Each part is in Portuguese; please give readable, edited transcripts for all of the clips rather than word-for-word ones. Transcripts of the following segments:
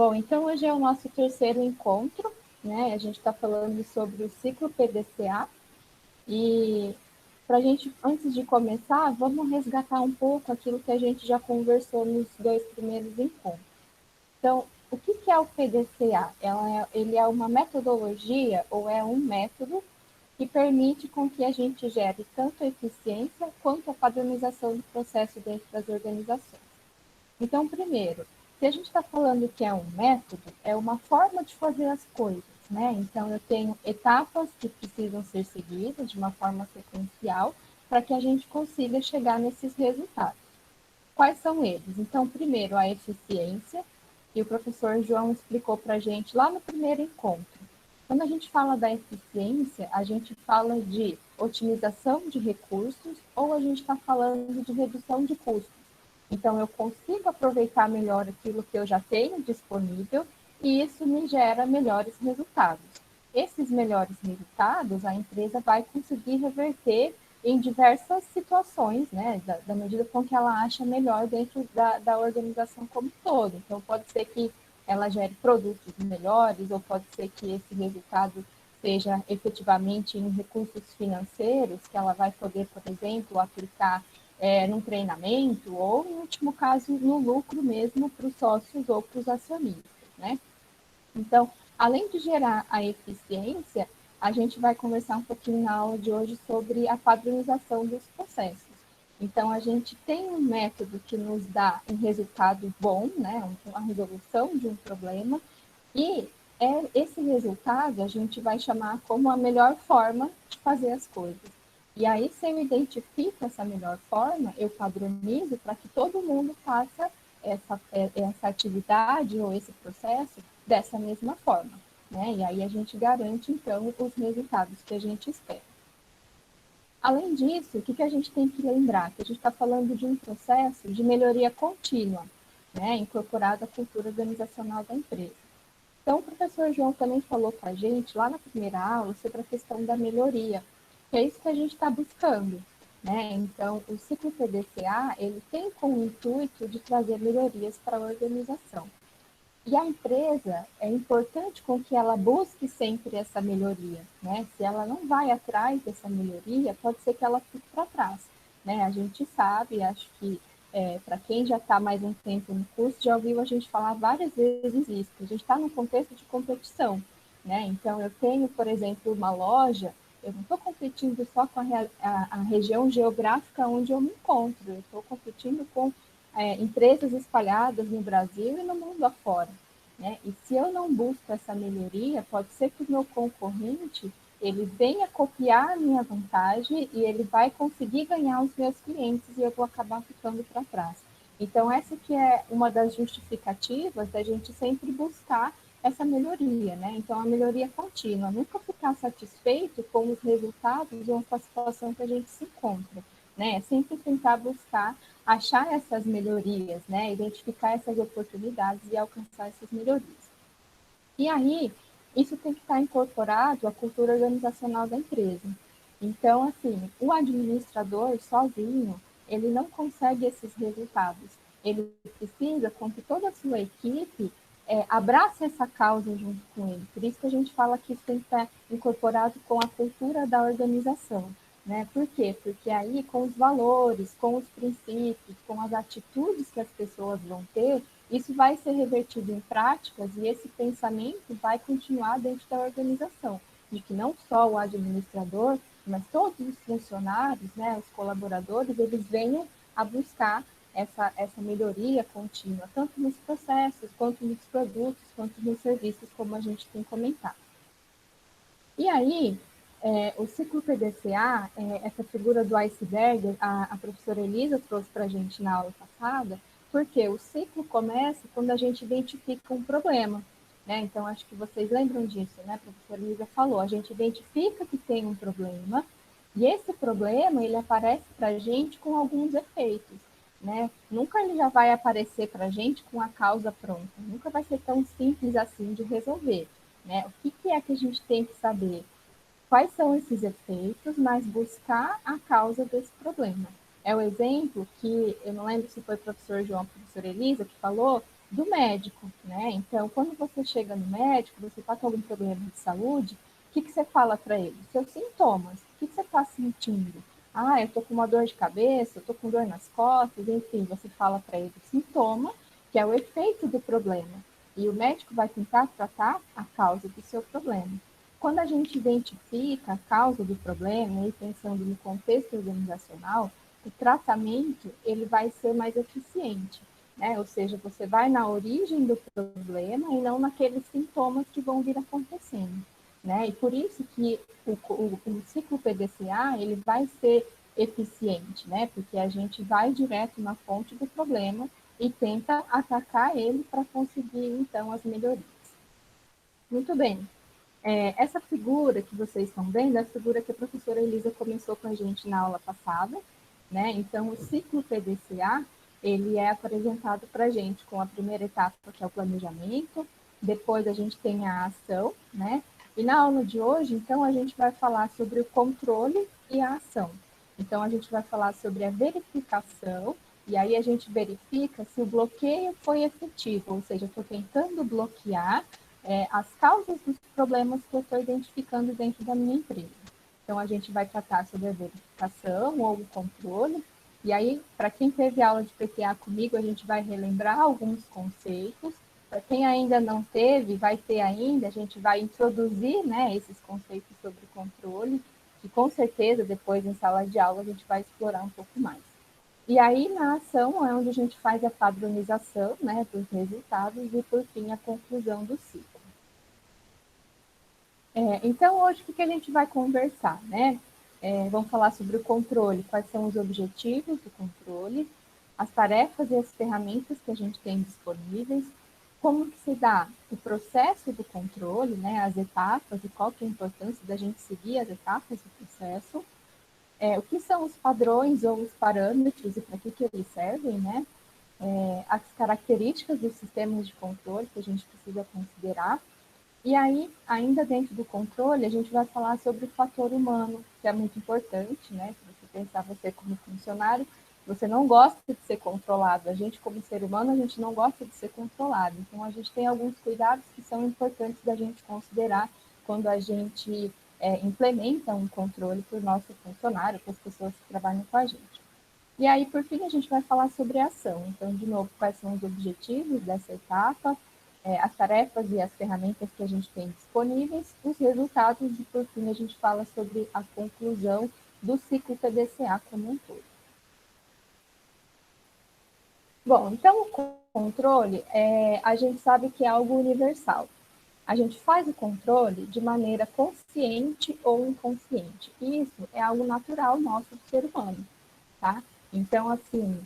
Bom, então hoje é o nosso terceiro encontro, né? A gente está falando sobre o ciclo PDCA e para a gente, antes de começar, vamos resgatar um pouco aquilo que a gente já conversou nos dois primeiros encontros. Então, o que é o PDCA? Ele é uma metodologia ou é um método que permite com que a gente gere tanto a eficiência quanto a padronização do processo dentro das organizações. Então, primeiro, se a gente está falando que é um método, é uma forma de fazer as coisas, né? Então, eu tenho etapas que precisam ser seguidas de uma forma sequencial para que a gente consiga chegar nesses resultados. Quais são eles? Então, primeiro, a eficiência, e o professor João explicou para a gente lá no primeiro encontro. Quando a gente fala da eficiência, a gente fala de otimização de recursos ou a gente está falando de redução de custos. Então, eu consigo aproveitar melhor aquilo que eu já tenho disponível e isso me gera melhores resultados. Esses melhores resultados, a empresa vai conseguir reverter em diversas situações, né, da medida com que ela acha melhor dentro da organização como um todo. Então, pode ser que ela gere produtos melhores, ou pode ser que esse resultado seja efetivamente em recursos financeiros, que ela vai poder, por exemplo, aplicar num treinamento, ou, em último caso, no lucro mesmo para os sócios ou para os acionistas, né? Então, além de gerar a eficiência, a gente vai conversar um pouquinho na aula de hoje sobre a padronização dos processos. Então, a gente tem um método que nos dá um resultado bom, né, uma resolução de um problema, e esse resultado a gente vai chamar como a melhor forma de fazer as coisas. E aí, se eu identifico essa melhor forma, eu padronizo para que todo mundo faça essa atividade ou esse processo dessa mesma forma, né? E aí a gente garante, então, os resultados que a gente espera. Além disso, o que a gente tem que lembrar? Que a gente está falando de um processo de melhoria contínua, né? Incorporado à cultura organizacional da empresa. Então, o professor João também falou para a gente, lá na primeira aula, sobre a questão da melhoria, que é isso que a gente está buscando, né? Então, o ciclo PDCA, ele tem como intuito de trazer melhorias para a organização. E a empresa, é importante com que ela busque sempre essa melhoria, né? Se ela não vai atrás dessa melhoria, pode ser que ela fique para trás, né? A gente sabe, acho que para quem já está mais um tempo no curso, já ouviu a gente falar várias vezes isso. A gente está num contexto de competição, né? Então, eu tenho, por exemplo, uma loja, eu não estou competindo só com a região geográfica onde eu me encontro, eu estou competindo com empresas espalhadas no Brasil e no mundo afora, né? E se eu não busco essa melhoria, pode ser que o meu concorrente ele venha copiar a minha vantagem e ele vai conseguir ganhar os meus clientes e eu vou acabar ficando para trás. Então, essa que é uma das justificativas da gente sempre buscar essa melhoria, né? Então, a melhoria contínua, nunca ficar satisfeito com os resultados ou com a situação que a gente se encontra, né? Sempre tentar buscar achar essas melhorias, né? Identificar essas oportunidades e alcançar essas melhorias. E aí, isso tem que estar incorporado à cultura organizacional da empresa. Então, assim, o administrador sozinho, ele não consegue esses resultados. Ele precisa com que toda a sua equipe abrace essa causa junto com ele. Por isso que a gente fala que isso tem que estar incorporado com a cultura da organização. Né? Por quê? Porque aí, com os valores, com os princípios, com as atitudes que as pessoas vão ter, isso vai ser revertido em práticas e esse pensamento vai continuar dentro da organização, de que não só o administrador, mas todos os funcionários, né, os colaboradores, eles venham a buscar essa melhoria contínua, tanto nos processos, quanto nos produtos, quanto nos serviços, como a gente tem comentado. E aí, o ciclo PDCA, essa figura do iceberg, a professora Elisa trouxe para a gente na aula passada, porque o ciclo começa quando a gente identifica um problema, né? Então, acho que vocês lembram disso, né? A professora Elisa falou, a gente identifica que tem um problema, e esse problema, ele aparece para a gente com alguns efeitos, né? Nunca ele já vai aparecer para a gente com a causa pronta, nunca vai ser tão simples assim de resolver, né? O que é que a gente tem que saber? Quais são esses efeitos, mas buscar a causa desse problema. É o exemplo que, eu não lembro se foi o professor João ou a professora Elisa que falou, do médico, né? Então, quando você chega no médico, você está com algum problema de saúde, o que você fala para ele? Seus sintomas. O que você está sentindo? Ah, eu estou com uma dor de cabeça, eu estou com dor nas costas, enfim, você fala para ele o sintoma, que é o efeito do problema. E o médico vai tentar tratar a causa do seu problema. Quando a gente identifica a causa do problema, e pensando no contexto organizacional, o tratamento ele vai ser mais eficiente, né? Ou seja, você vai na origem do problema e não naqueles sintomas que vão vir acontecendo, né? E por isso que o ciclo PDCA ele vai ser eficiente, né? Porque a gente vai direto na fonte do problema e tenta atacar ele para conseguir, então, as melhorias. Muito bem. Essa figura que vocês estão vendo é a figura que a professora Elisa começou com a gente na aula passada, né? Então, o ciclo PDCA, ele é apresentado para a gente com a primeira etapa, que é o planejamento, depois a gente tem a ação, né? E na aula de hoje, então, a gente vai falar sobre o controle e a ação. Então, a gente vai falar sobre a verificação, e aí a gente verifica se o bloqueio foi efetivo, ou seja, eu estou tentando bloquear as causas dos problemas que eu estou identificando dentro da minha empresa. Então, a gente vai tratar sobre a verificação ou o controle. E aí, para quem teve aula de PPA comigo, a gente vai relembrar alguns conceitos. Para quem ainda não teve, vai ter ainda, a gente vai introduzir, né, esses conceitos sobre controle, que com certeza depois em sala de aula a gente vai explorar um pouco mais. E aí, na ação, é onde a gente faz a padronização, né, dos resultados e, por fim, a conclusão do ciclo. Então, hoje, o que a gente vai conversar, né? Vamos falar sobre o controle, quais são os objetivos do controle, as tarefas e as ferramentas que a gente tem disponíveis, como que se dá o processo do controle, né, as etapas e qual que é a importância da gente seguir as etapas do processo, o que são os padrões ou os parâmetros e para que eles servem, né? As características dos sistemas de controle que a gente precisa considerar. E aí, ainda dentro do controle, a gente vai falar sobre o fator humano, que é muito importante, né? Se você pensar você como funcionário, você não gosta de ser controlado. A gente, como ser humano, a gente não gosta de ser controlado. Então, a gente tem alguns cuidados que são importantes da gente considerar quando a gente implementa um controle para o nosso funcionário, para as pessoas que trabalham com a gente. E aí, por fim, a gente vai falar sobre a ação. Então, de novo, quais são os objetivos dessa etapa, as tarefas e as ferramentas que a gente tem disponíveis, os resultados e, por fim, a gente fala sobre a conclusão do ciclo PDCA como um todo. Bom, então o controle, a gente sabe que é algo universal. A gente faz o controle de maneira consciente ou inconsciente. Isso é algo natural nosso do ser humano, tá? Então, assim,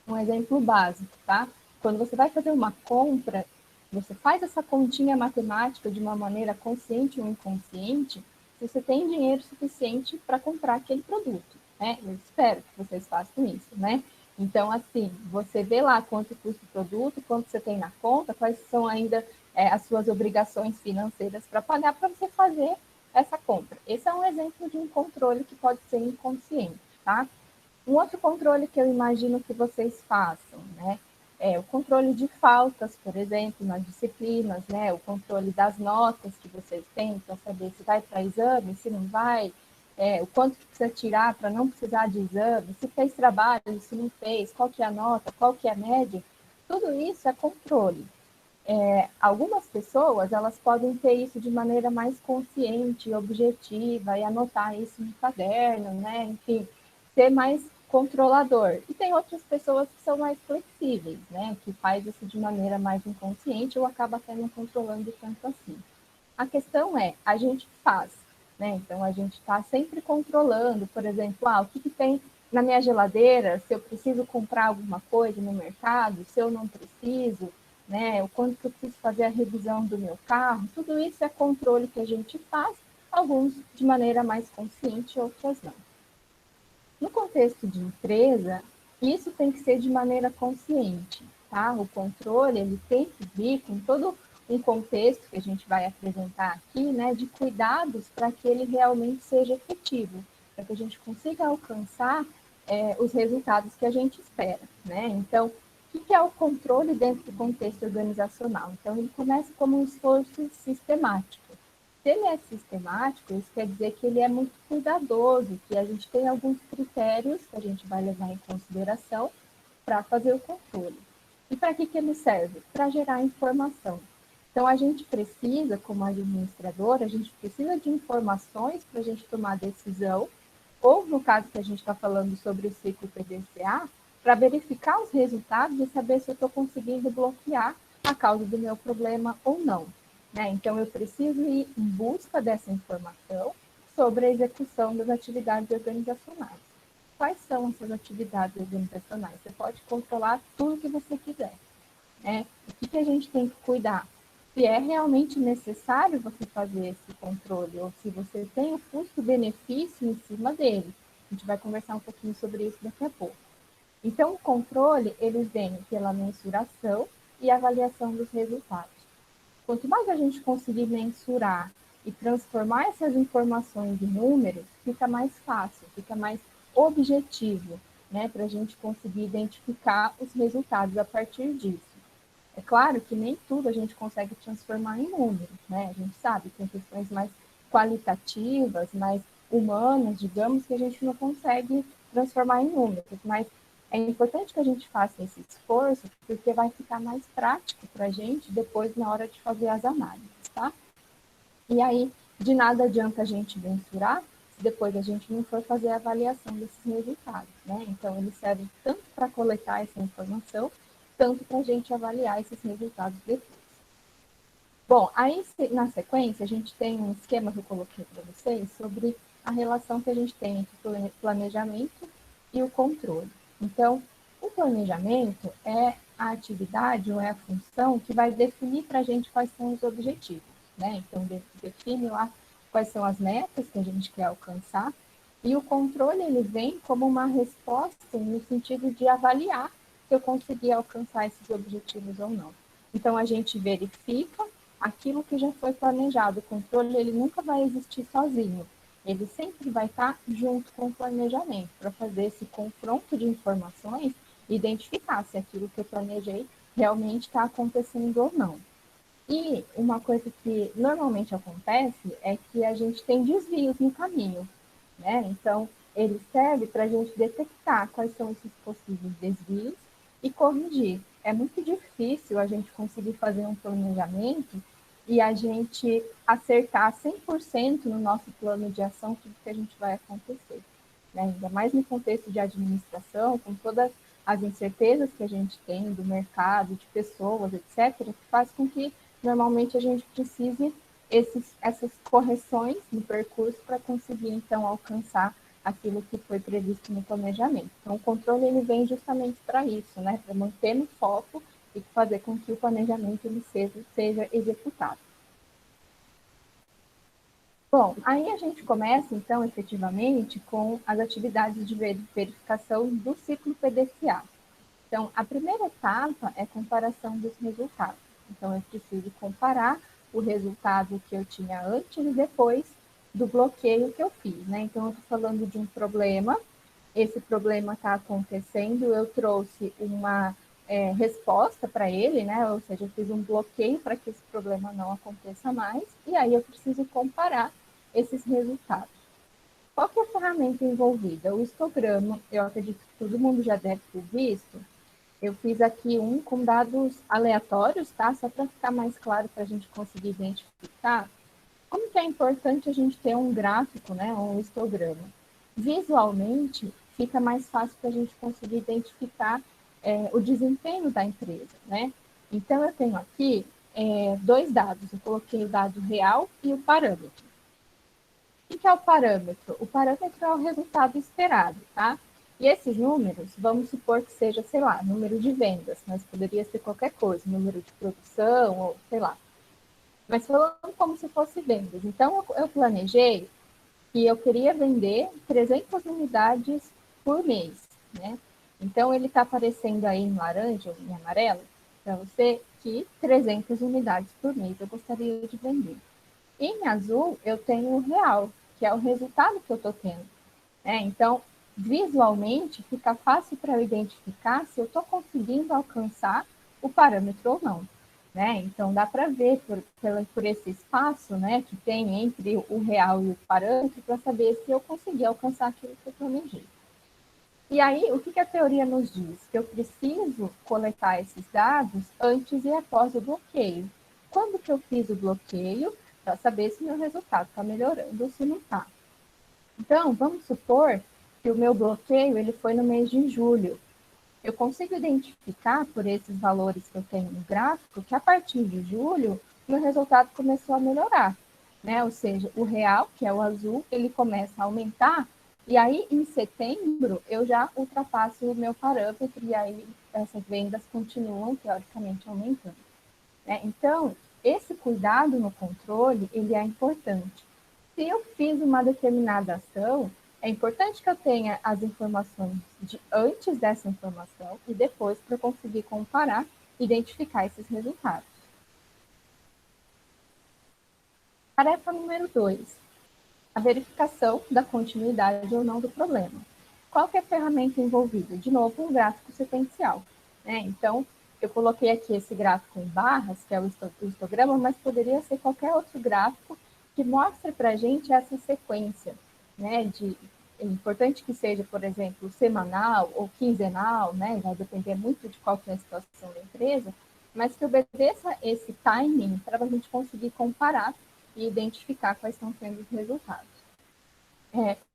um exemplo básico, tá? Quando você vai fazer uma compra, você faz essa continha matemática de uma maneira consciente ou inconsciente, se você tem dinheiro suficiente para comprar aquele produto, né? Eu espero que vocês façam isso, né? Então, assim, você vê lá quanto custa o produto, quanto você tem na conta, quais são ainda as suas obrigações financeiras para pagar para você fazer essa compra. Esse é um exemplo de um controle que pode ser inconsciente, tá? Um outro controle que eu imagino que vocês façam, né? É o controle de faltas, por exemplo, nas disciplinas, né? O controle das notas que vocês têm para saber se vai para exame, se não vai, o quanto que precisa tirar para não precisar de exame, se fez trabalho, se não fez, qual que é a nota, qual que é a média. Tudo isso é controle. Algumas pessoas, elas podem ter isso de maneira mais consciente, objetiva, e anotar isso no caderno, né? Enfim, ser mais controlador. E tem outras pessoas que são mais flexíveis, né? Que faz isso de maneira mais inconsciente ou acaba até não controlando tanto assim. A questão é, a gente faz, né? Então, a gente está sempre controlando, por exemplo, o que tem na minha geladeira, se eu preciso comprar alguma coisa no mercado, se eu não preciso, né? O quanto que eu preciso fazer a revisão do meu carro, tudo isso é controle que a gente faz, alguns de maneira mais consciente, outras não. No contexto de empresa, isso tem que ser de maneira consciente, tá? O controle, ele tem que vir com todo um contexto que a gente vai apresentar aqui, né, de cuidados para que ele realmente seja efetivo, para que a gente consiga alcançar os resultados que a gente espera, né? Então, O que é o controle dentro do contexto organizacional? Então, ele começa como um esforço sistemático. Se ele é sistemático, isso quer dizer que ele é muito cuidadoso, que a gente tem alguns critérios que a gente vai levar em consideração para fazer o controle. E para que ele serve? Para gerar informação. Então, a gente precisa, como administrador, a gente precisa de informações para a gente tomar decisão, ou no caso que a gente está falando sobre o ciclo PDCA, para verificar os resultados e saber se eu estou conseguindo bloquear a causa do meu problema ou não. Né? Então, eu preciso ir em busca dessa informação sobre a execução das atividades organizacionais. Quais são essas atividades organizacionais? Você pode controlar tudo que você quiser. Né? O que a gente tem que cuidar? Se é realmente necessário você fazer esse controle, ou se você tem o custo-benefício em cima dele. A gente vai conversar um pouquinho sobre isso daqui a pouco. Então, o controle, ele vem pela mensuração e avaliação dos resultados. Quanto mais a gente conseguir mensurar e transformar essas informações em números, fica mais fácil, fica mais objetivo, né, para a gente conseguir identificar os resultados a partir disso. É claro que nem tudo a gente consegue transformar em números, né? A gente sabe que tem questões mais qualitativas, mais humanas, digamos, que a gente não consegue transformar em números, mas é importante que a gente faça esse esforço, porque vai ficar mais prático para a gente depois na hora de fazer as análises, tá? E aí, de nada adianta a gente mensurar se depois a gente não for fazer a avaliação desses resultados, né? Então, eles servem tanto para coletar essa informação, tanto para a gente avaliar esses resultados depois. Bom, aí na sequência a gente tem um esquema que eu coloquei para vocês sobre a relação que a gente tem entre o planejamento e o controle. Então, o planejamento é a atividade ou é a função que vai definir para a gente quais são os objetivos, né? Então, define lá quais são as metas que a gente quer alcançar, e o controle ele vem como uma resposta no sentido de avaliar se eu consegui alcançar esses objetivos ou não. Então, a gente verifica aquilo que já foi planejado. O controle ele nunca vai existir sozinho. Ele sempre vai estar junto com o planejamento para fazer esse confronto de informações e identificar se aquilo que eu planejei realmente está acontecendo ou não. E uma coisa que normalmente acontece é que a gente tem desvios no caminho, né? Então, ele serve para a gente detectar quais são esses possíveis desvios e corrigir. É muito difícil a gente conseguir fazer um planejamento e a gente acertar 100% no nosso plano de ação tudo que a gente vai acontecer. Né? Ainda mais no contexto de administração, com todas as incertezas que a gente tem do mercado, de pessoas, etc., que faz com que normalmente a gente precise essas correções no percurso para conseguir, então, alcançar aquilo que foi previsto no planejamento. Então, o controle ele vem justamente para isso, né? Para manter no foco e fazer com que o planejamento ele seja executado. Bom, aí a gente começa, então, efetivamente, com as atividades de verificação do ciclo PDCA. Então, a primeira etapa é a comparação dos resultados. Então, eu preciso comparar o resultado que eu tinha antes e depois do bloqueio que eu fiz, né? Então, eu estou falando de um problema, esse problema está acontecendo, eu trouxe uma resposta para ele, né? Ou seja, eu fiz um bloqueio para que esse problema não aconteça mais, e aí eu preciso comparar esses resultados. Qual que é a ferramenta envolvida? O histograma, eu acredito que todo mundo já deve ter visto. Eu fiz aqui um com dados aleatórios, tá? Só para ficar mais claro para a gente conseguir identificar. Como que é importante a gente ter um gráfico, né? Um histograma. Visualmente, fica mais fácil para a gente conseguir identificar o desempenho da empresa, né? Então, eu tenho aqui dois dados. Eu coloquei o dado real e o parâmetro. O que é o parâmetro? O parâmetro é o resultado esperado, tá? E esses números, vamos supor que seja, sei lá, número de vendas, mas poderia ser qualquer coisa, número de produção, ou sei lá. Mas falando como se fosse vendas. Então, eu planejei que eu queria vender 300 unidades por mês, né? Então, ele está aparecendo aí em laranja ou em amarelo, para você que 300 unidades por mês eu gostaria de vender. Em azul, eu tenho o real, que é o resultado que eu estou tendo. Então, visualmente fica fácil para eu identificar se eu estou conseguindo alcançar o parâmetro ou não. Né? Então, dá para ver por esse espaço, né, que tem entre o real e o parâmetro para saber se eu consegui alcançar aquilo que eu planejei. E aí, o que a teoria nos diz? Que eu preciso coletar esses dados antes e após o bloqueio. Quando que eu fiz o bloqueio? Para saber se meu resultado está melhorando ou se não está. Então, vamos supor que o meu bloqueio ele foi no mês de julho. Eu consigo identificar por esses valores que eu tenho no gráfico que a partir de julho, meu resultado começou a melhorar. Né? Ou seja, o real, que é o azul, ele começa a aumentar e aí, em setembro, eu já ultrapasso o meu parâmetro e aí essas vendas continuam, teoricamente, aumentando. Né? Então, esse cuidado no controle, ele é importante. Se eu fiz uma determinada ação, é importante que eu tenha as informações de antes dessa informação e depois para conseguir comparar e identificar esses resultados. Tarefa número 2. A verificação da continuidade ou não do problema. Qual que é a ferramenta envolvida? De novo, um gráfico sequencial. Né? Então, eu coloquei aqui esse gráfico em barras, que é o histograma, mas poderia ser qualquer outro gráfico que mostre para a gente essa sequência. Né? É importante que seja, por exemplo, semanal ou quinzenal, né? Vai depender muito de qual que é a situação da empresa, mas que obedeça esse timing para a gente conseguir comparar e identificar quais estão sendo os resultados.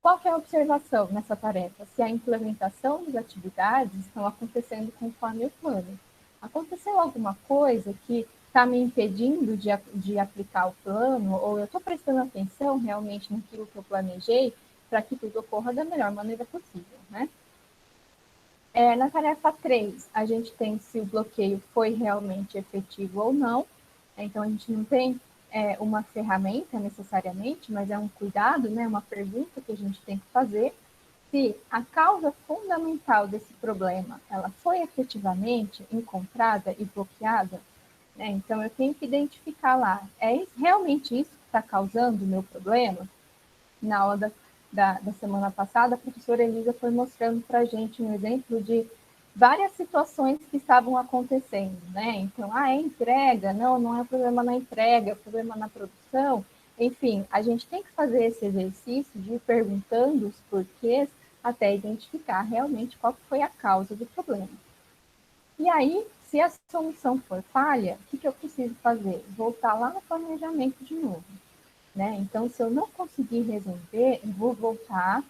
Qual que é a observação nessa tarefa? Se a implementação das atividades estão acontecendo conforme o plano. Aconteceu alguma coisa que está me impedindo de aplicar o plano, ou eu estou prestando atenção realmente naquilo que eu planejei para que tudo ocorra da melhor maneira possível, né? Na tarefa 3, a gente tem se o bloqueio foi realmente efetivo ou não. Então, a gente não tem uma ferramenta necessariamente, mas é um cuidado, né, uma pergunta que a gente tem que fazer, se a causa fundamental desse problema ela foi efetivamente encontrada e bloqueada. Né? Então, eu tenho que identificar lá, é realmente isso que está causando o meu problema? Na aula da semana passada, a professora Elisa foi mostrando para a gente um exemplo de várias situações que estavam acontecendo, né? Então, é entrega, não é problema na entrega, é problema na produção. Enfim, a gente tem que fazer esse exercício de ir perguntando os porquês até identificar realmente qual foi a causa do problema. E aí, se a solução for falha, o que eu preciso fazer? Voltar lá no planejamento de novo. Né? Então, se eu não conseguir resolver, eu vou voltar,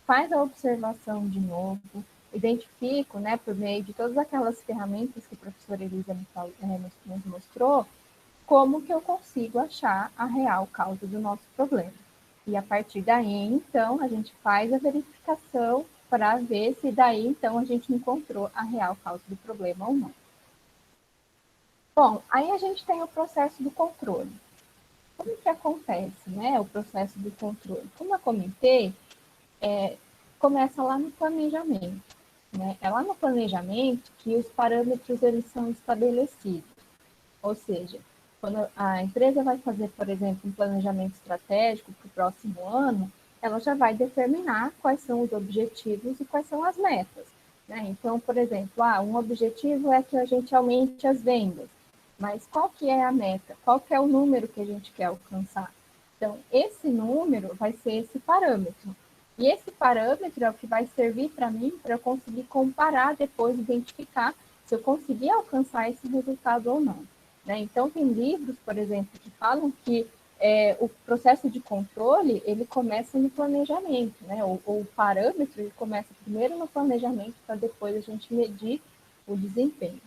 faz a observação de novo, identifico, né, por meio de todas aquelas ferramentas que a professora Elisa nos mostrou, como que eu consigo achar a real causa do nosso problema. E a partir daí, então, a gente faz a verificação para ver se daí, então, a gente encontrou a real causa do problema ou não. Bom, aí a gente tem o processo do controle. Como que acontece, né, o processo do controle? Como eu comentei, começa lá no planejamento. Né? É lá no planejamento que os parâmetros eles são estabelecidos. Ou seja, quando a empresa vai fazer, por exemplo, um planejamento estratégico para o próximo ano, ela já vai determinar quais são os objetivos e quais são as metas. Né? Então, por exemplo, um objetivo é que a gente aumente as vendas. Mas qual que é a meta? Qual que é o número que a gente quer alcançar? Então, esse número vai ser esse parâmetro. E esse parâmetro é o que vai servir para mim para eu conseguir comparar depois, identificar se eu conseguir alcançar esse resultado ou não. Né? Então, tem livros, por exemplo, que falam que o processo de controle, ele começa no planejamento, né? O parâmetro, ele começa primeiro no planejamento, para depois a gente medir o desempenho.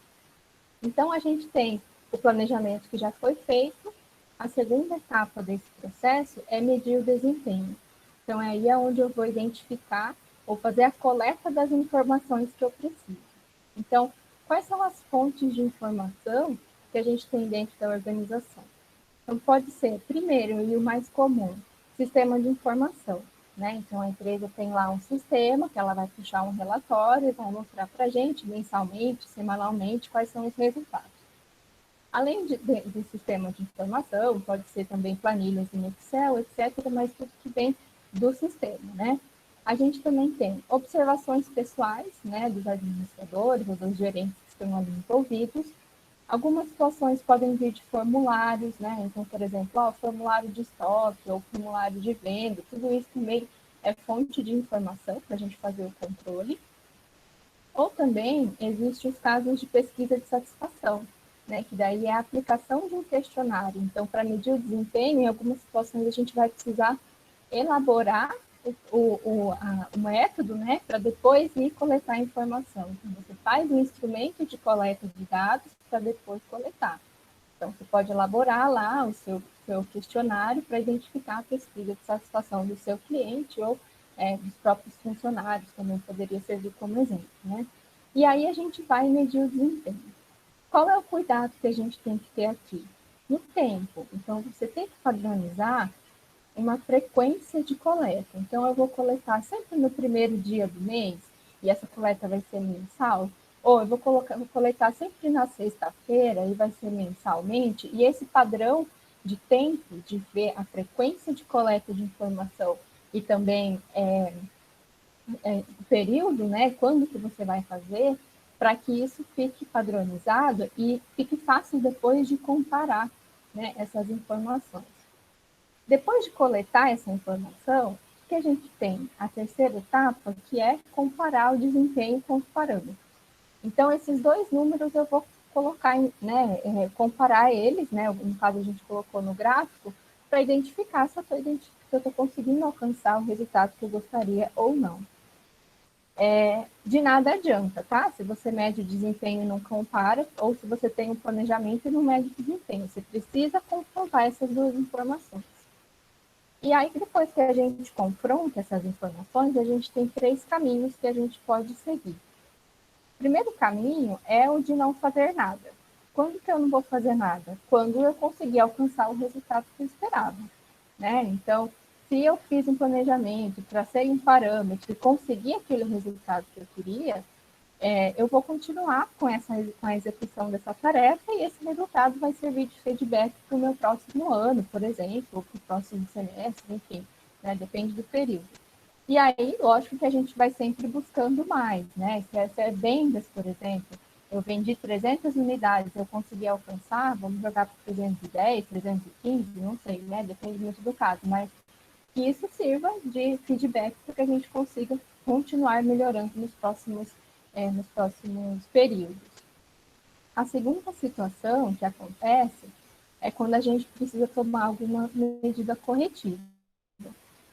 Então, a gente tem o planejamento que já foi feito, a segunda etapa desse processo é medir o desempenho. Então, aí é onde eu vou identificar ou fazer a coleta das informações que eu preciso. Então, quais são as fontes de informação que a gente tem dentro da organização? Então, pode ser, primeiro, e o mais comum, sistema de informação. Né? Então, a empresa tem lá um sistema que ela vai puxar um relatório e vai mostrar para a gente, mensalmente, semanalmente, quais são os resultados. Além do sistema de informação, pode ser também planilhas em Excel, etc., mas tudo que vem do sistema, né? A gente também tem observações pessoais, né, dos administradores ou dos gerentes que estão ali envolvidos. Algumas situações podem vir de formulários, né? Então, por exemplo, formulário de estoque ou formulário de venda, tudo isso também é fonte de informação para a gente fazer o controle. Ou também existem os casos de pesquisa de satisfação, né? Que daí é a aplicação de um questionário. Então, para medir o desempenho, em algumas situações a gente vai precisar elaborar o método, né, para depois ir coletar a informação. Então, você faz um instrumento de coleta de dados para depois coletar. Então, você pode elaborar lá o seu questionário para identificar a pesquisa de satisfação do seu cliente ou dos próprios funcionários, também poderia servir como exemplo, né? E aí a gente vai medir o desempenho. Qual é o cuidado que a gente tem que ter aqui? No tempo. Então, você tem que padronizar uma frequência de coleta. Então, eu vou coletar sempre no primeiro dia do mês, e essa coleta vai ser mensal, ou eu vou coletar sempre na sexta-feira e vai ser mensalmente, e esse padrão de tempo, de ver a frequência de coleta de informação e também o período, né, quando que você vai fazer, para que isso fique padronizado e fique fácil depois de comparar, né, essas informações. Depois de coletar essa informação, o que a gente tem? A terceira etapa, que é comparar o desempenho com os parâmetros. Então, esses dois números eu vou colocar, né, comparar eles, né, no caso a gente colocou no gráfico, para identificar se eu estou conseguindo alcançar o resultado que eu gostaria ou não. De nada adianta, tá? Se você mede o desempenho e não compara, ou se você tem um planejamento e não mede o desempenho. Você precisa comprovar essas duas informações. E aí, depois que a gente confronta essas informações, a gente tem três caminhos que a gente pode seguir. O primeiro caminho é o de não fazer nada. Quando que eu não vou fazer nada? Quando eu conseguir alcançar o resultado que eu esperava, né? Então, se eu fiz um planejamento, tracei um parâmetro e consegui aquele resultado que eu queria, eu vou continuar com a execução dessa tarefa e esse resultado vai servir de feedback para o meu próximo ano, por exemplo, ou para o próximo semestre, enfim, né? Depende do período. E aí, lógico que a gente vai sempre buscando mais, né? Se é vendas, por exemplo, eu vendi 300 unidades, eu consegui alcançar, vamos jogar para 310, 315, não sei, né? Depende muito do caso, mas que isso sirva de feedback para que a gente consiga continuar melhorando nos próximos períodos. A segunda situação que acontece é quando a gente precisa tomar alguma medida corretiva,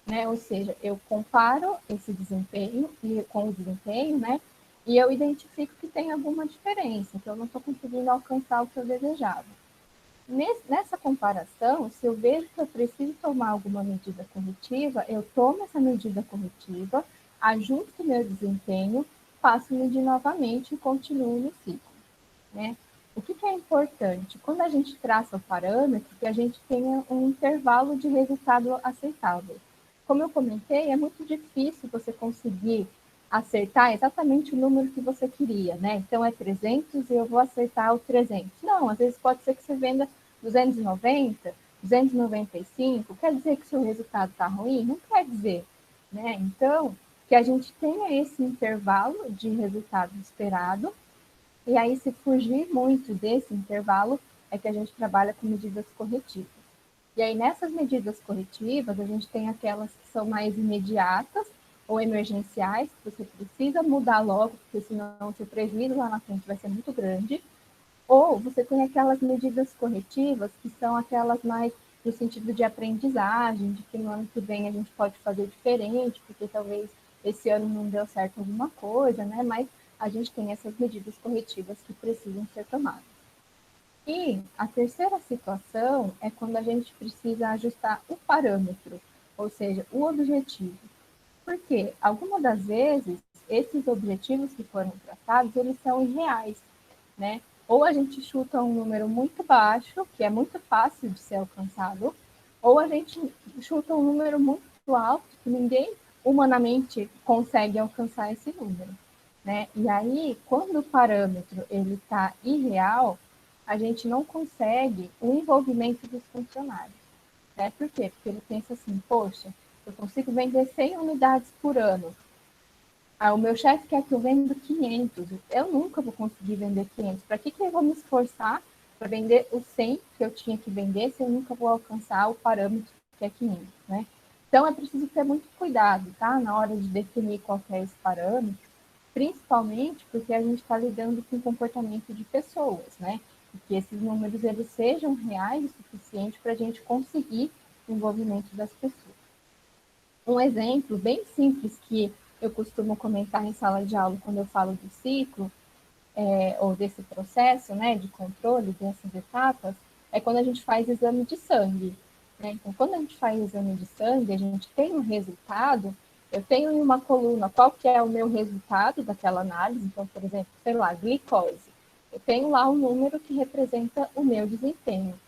né? Ou seja, eu comparo esse desempenho com o desempenho, né? E eu identifico que tem alguma diferença, que eu não estou conseguindo alcançar o que eu desejava. Nessa comparação, se eu vejo que eu preciso tomar alguma medida corretiva, eu tomo essa medida corretiva, ajusto meu desempenho, faço medir novamente e continuo no ciclo, né? O que é importante? Quando a gente traça o parâmetro, que a gente tenha um intervalo de resultado aceitável. Como eu comentei, é muito difícil você conseguir acertar exatamente o número que você queria, né? Então é 300 e eu vou acertar o 300. Não, às vezes pode ser que você venda 290, 295. Quer dizer que seu resultado está ruim? Não quer dizer, né? Então, que a gente tenha esse intervalo de resultado esperado. E aí, se fugir muito desse intervalo, é que a gente trabalha com medidas corretivas. E aí, nessas medidas corretivas, a gente tem aquelas que são mais imediatas ou emergenciais, que você precisa mudar logo, porque senão o seu prejuízo lá na frente vai ser muito grande. Ou você tem aquelas medidas corretivas, que são aquelas mais no sentido de aprendizagem, de que no ano que vem a gente pode fazer diferente, porque talvez esse ano não deu certo alguma coisa, né? Mas a gente tem essas medidas corretivas que precisam ser tomadas. E a terceira situação é quando a gente precisa ajustar o parâmetro, ou seja, o objetivo. Porque algumas das vezes esses objetivos que foram traçados, eles são irreais, né? Ou a gente chuta um número muito baixo, que é muito fácil de ser alcançado, ou a gente chuta um número muito alto, que ninguém humanamente consegue alcançar esse número, né? E aí, quando o parâmetro ele está irreal, a gente não consegue o envolvimento dos funcionários, né? Por quê? Porque ele pensa assim, poxa, eu consigo vender 100 unidades por ano. O meu chefe quer que eu venda 500. Eu nunca vou conseguir vender 500. Para que eu vou me esforçar para vender os 100 que eu tinha que vender se eu nunca vou alcançar o parâmetro que é 500, né? Então, é preciso ter muito cuidado, tá? Na hora de definir qual é esse parâmetro, principalmente porque a gente está lidando com o comportamento de pessoas, né? E que esses números eles sejam reais o suficiente para a gente conseguir o envolvimento das pessoas. Um exemplo bem simples que eu costumo comentar em sala de aula quando eu falo do ciclo, ou desse processo, né, de controle dessas etapas, é quando a gente faz exame de sangue. Né? Então, quando a gente faz exame de sangue, a gente tem um resultado, eu tenho em uma coluna qual que é o meu resultado daquela análise, então, por exemplo, sei lá, glicose. Eu tenho lá um número que representa o meu desempenho.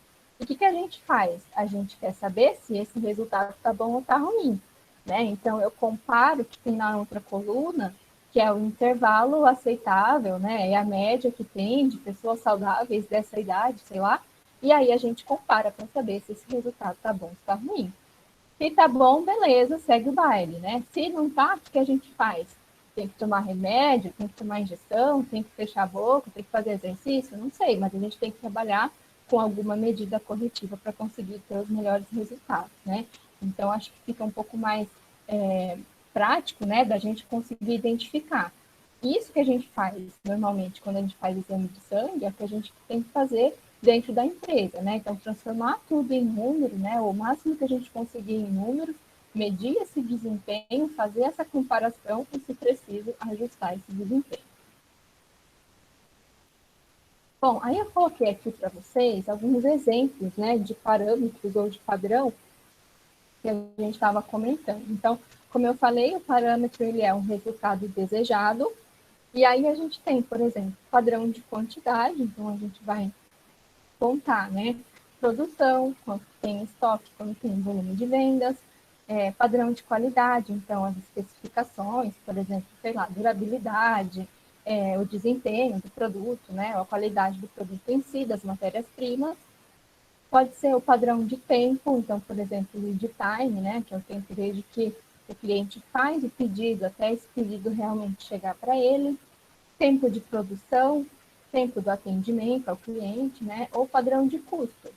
E o que a gente faz? A gente quer saber se esse resultado está bom ou está ruim. Né? Então, eu comparo o que tem na outra coluna, que é o intervalo aceitável, né? É a média que tem de pessoas saudáveis dessa idade, sei lá. E aí a gente compara para saber se esse resultado está bom ou está ruim. Se está bom, beleza, segue o baile, né? Se não está, o que a gente faz? Tem que tomar remédio, tem que tomar injeção, tem que fechar a boca, tem que fazer exercício? Não sei, mas a gente tem que trabalhar com alguma medida corretiva para conseguir ter os melhores resultados, né? Então, acho que fica um pouco mais prático, né, da gente conseguir identificar. Isso que a gente faz normalmente quando a gente faz exame de sangue é o que a gente tem que fazer dentro da empresa, né? Então, transformar tudo em número, né? O máximo que a gente conseguir em números, medir esse desempenho, fazer essa comparação e, se preciso, ajustar esse desempenho. Bom, aí eu coloquei aqui para vocês alguns exemplos, né, de parâmetros ou de padrão que a gente estava comentando. Então, como eu falei, o parâmetro ele é um resultado desejado, e aí a gente tem, por exemplo, padrão de quantidade, então a gente vai contar, né? Produção, quanto tem em estoque, quanto tem volume de vendas, padrão de qualidade, então as especificações, por exemplo, sei lá, durabilidade, o desempenho do produto, né? A qualidade do produto em si, das matérias-primas. Pode ser o padrão de tempo, então, por exemplo, o lead time, né? Que é o tempo desde que o cliente faz o pedido até esse pedido realmente chegar para ele, tempo de produção, tempo do atendimento ao cliente, né? Ou padrão de custo,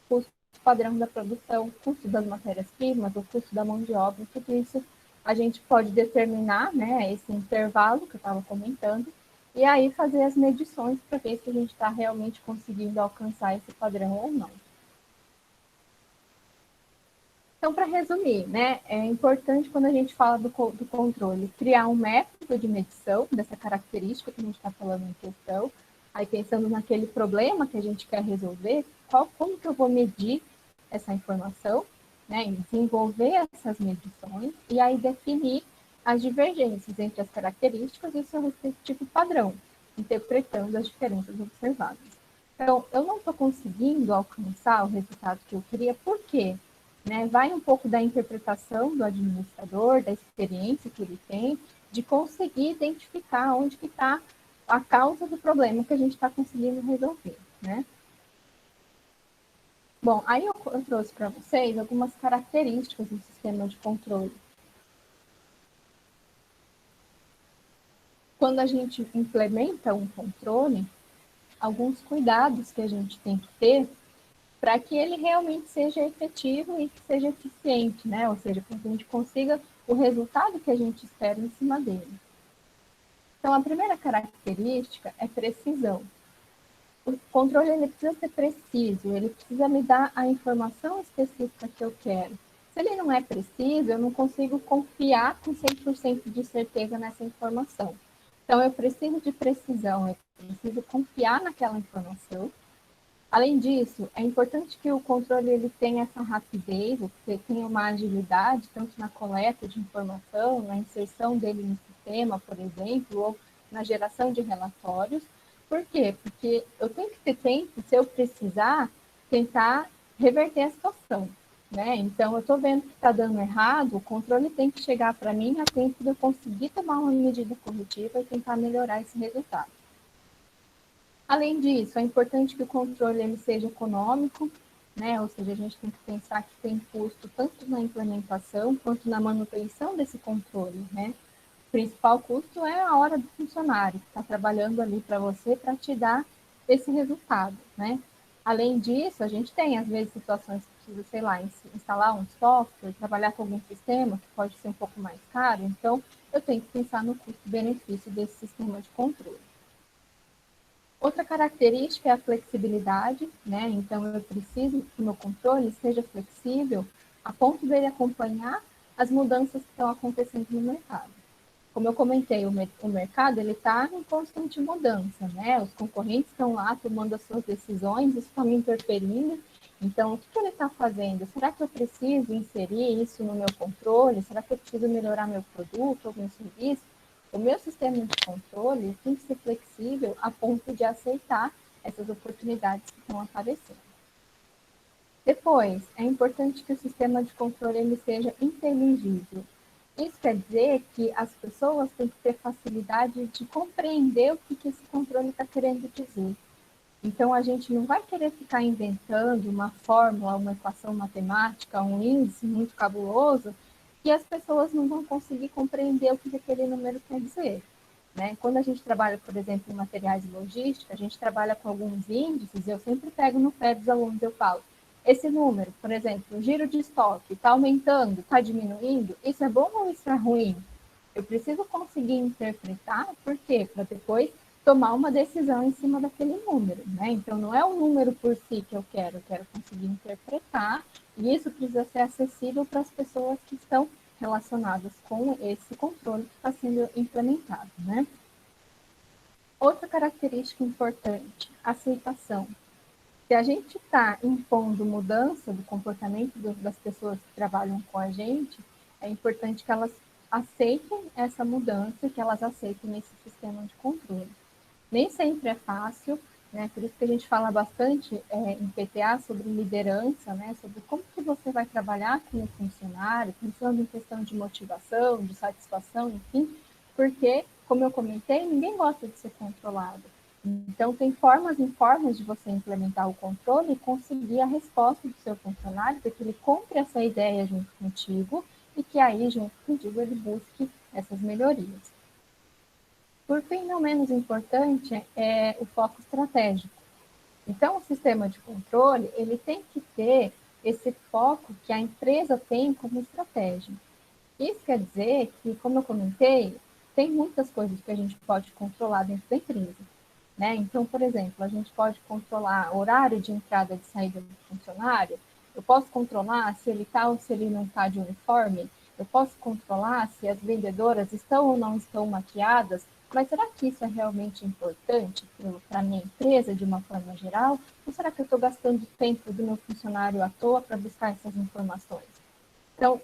custo padrão da produção, custo das matérias-primas, o custo da mão de obra, tudo isso a gente pode determinar, né? Esse intervalo que eu estava comentando, e aí fazer as medições para ver se a gente está realmente conseguindo alcançar esse padrão ou não. Então, para resumir, né, é importante quando a gente fala do controle, criar um método de medição dessa característica que a gente está falando em questão, aí pensando naquele problema que a gente quer resolver, como que eu vou medir essa informação, né, desenvolver essas medições e aí definir as divergências entre as características e o seu respectivo padrão, interpretando as diferenças observadas. Então, eu não estou conseguindo alcançar o resultado que eu queria, por quê? Né? Vai um pouco da interpretação do administrador, da experiência que ele tem, de conseguir identificar onde que está a causa do problema que a gente está conseguindo resolver, né? Bom, aí eu trouxe para vocês algumas características do sistema de controle. Quando a gente implementa um controle, alguns cuidados que a gente tem que ter para que ele realmente seja efetivo e que seja eficiente, né? Ou seja, para que a gente consiga o resultado que a gente espera em cima dele. Então, a primeira característica é precisão. O controle ele precisa ser preciso, ele precisa me dar a informação específica que eu quero. Se ele não é preciso, eu não consigo confiar com 100% de certeza nessa informação. Então, eu preciso de precisão, eu preciso confiar naquela informação. Além disso, é importante que o controle ele tenha essa rapidez, que tenha uma agilidade, tanto na coleta de informação, na inserção dele no sistema, por exemplo, ou na geração de relatórios. Por quê? Porque eu tenho que ter tempo, se eu precisar, tentar reverter a situação. Né? Então, eu estou vendo que está dando errado, o controle tem que chegar para mim a tempo de eu conseguir tomar uma medida corretiva e tentar melhorar esse resultado. Além disso, é importante que o controle ele seja econômico, né? Ou seja, a gente tem que pensar que tem custo tanto na implementação quanto na manutenção desse controle, né? O principal custo é a hora do funcionário que está trabalhando ali para você para te dar esse resultado, né? Além disso, a gente tem, às vezes, situações que precisa, sei lá, instalar um software, trabalhar com algum sistema que pode ser um pouco mais caro, então eu tenho que pensar no custo-benefício desse sistema de controle. Outra característica é a flexibilidade, né? Então, eu preciso que o meu controle seja flexível a ponto dele acompanhar as mudanças que estão acontecendo no mercado. Como eu comentei, o mercado ele está em constante mudança, né? Os concorrentes estão lá tomando as suas decisões, isso está me interferindo. Então, o que ele está fazendo? Será que eu preciso inserir isso no meu controle? Será que eu preciso melhorar meu produto ou meu serviço? O meu sistema de controle tem que ser flexível a ponto de aceitar essas oportunidades que estão aparecendo. Depois, é importante que o sistema de controle ele seja inteligível. Isso quer dizer que as pessoas têm que ter facilidade de compreender o que esse controle está querendo dizer. Então, a gente não vai querer ficar inventando uma fórmula, uma equação matemática, um índice muito cabuloso, que as pessoas não vão conseguir compreender o que aquele número quer dizer. Né? Quando a gente trabalha, por exemplo, em materiais de logística, a gente trabalha com alguns índices, eu sempre pego no pé dos alunos, eu falo, esse número, por exemplo, o giro de estoque está aumentando, está diminuindo, isso é bom ou isso é ruim? Eu preciso conseguir interpretar, por quê? Para depois tomar uma decisão em cima daquele número, né? Então, não é o número por si que eu quero conseguir interpretar, e isso precisa ser acessível para as pessoas que estão relacionadas com esse controle que está sendo implementado, né? Outra característica importante, aceitação. Se a gente está impondo mudança do comportamento das pessoas que trabalham com a gente, é importante que elas aceitem essa mudança, que elas aceitem esse sistema de controle. Nem sempre é fácil, né? Por isso que a gente fala bastante em PTA sobre liderança, né? Sobre como que você vai trabalhar com o funcionário, pensando em questão de motivação, de satisfação, enfim, porque, como eu comentei, ninguém gosta de ser controlado. Então, tem formas e formas de você implementar o controle e conseguir a resposta do seu funcionário, para que ele compre essa ideia junto contigo e que aí, junto contigo, ele busque essas melhorias. Por fim, não menos importante, é o foco estratégico. Então, o sistema de controle, ele tem que ter esse foco que a empresa tem como estratégia. Isso quer dizer que, como eu comentei, tem muitas coisas que a gente pode controlar dentro da empresa. Né? Então, por exemplo, a gente pode controlar horário de entrada e de saída do funcionário, eu posso controlar se ele está ou se ele não está de uniforme, eu posso controlar se as vendedoras estão ou não estão maquiadas, mas será que isso é realmente importante para a minha empresa de uma forma geral? Ou será que eu estou gastando tempo do meu funcionário à toa para buscar essas informações? Então,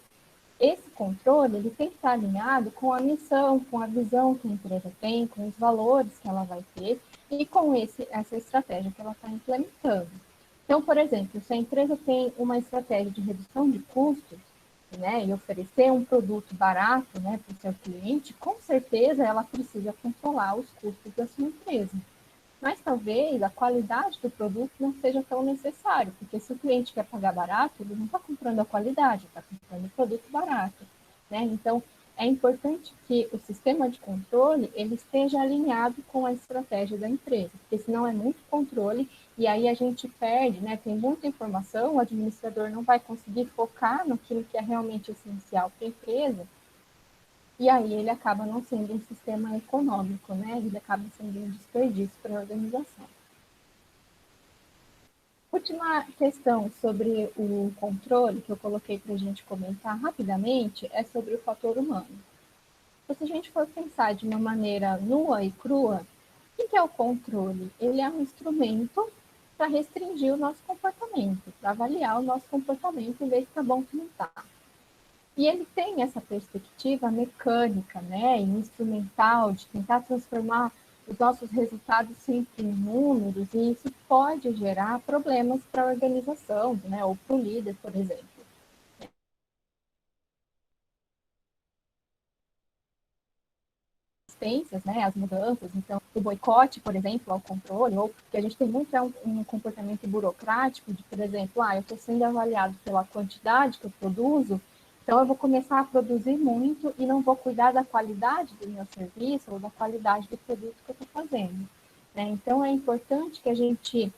esse controle ele tem que estar alinhado com a missão, com a visão que a empresa tem, com os valores que ela vai ter e com essa estratégia que ela está implementando. Então, por exemplo, se a empresa tem uma estratégia de redução de custos, né, e oferecer um produto barato, né, para o seu cliente, com certeza ela precisa controlar os custos da sua empresa. Mas talvez a qualidade do produto não seja tão necessário, porque se o cliente quer pagar barato, ele não está comprando a qualidade, está comprando o produto barato. Né? Então, é importante que o sistema de controle ele esteja alinhado com a estratégia da empresa, porque senão é muito controle e aí a gente perde, né? Tem muita informação, o administrador não vai conseguir focar naquilo que é realmente essencial para a empresa, e aí ele acaba não sendo um sistema econômico, né? Ele acaba sendo um desperdício para a organização. Última questão sobre o controle que eu coloquei para a gente comentar rapidamente é sobre o fator humano. Então, se a gente for pensar de uma maneira nua e crua, o que é o controle? Ele é um instrumento para restringir o nosso comportamento, para avaliar o nosso comportamento e ver se está bom ou não está. E ele tem essa perspectiva mecânica, né, e instrumental de tentar transformar os nossos resultados sempre em números, e isso pode gerar problemas para a organização, né, ou para o líder, por exemplo. resistências, né, às mudanças. Então, o boicote, por exemplo, ao controle, ou que a gente tem muito um comportamento burocrático de, por exemplo, eu estou sendo avaliado pela quantidade que eu produzo, então eu vou começar a produzir muito e não vou cuidar da qualidade do meu serviço ou da qualidade do produto que eu estou fazendo. Né? Então, é importante que a gente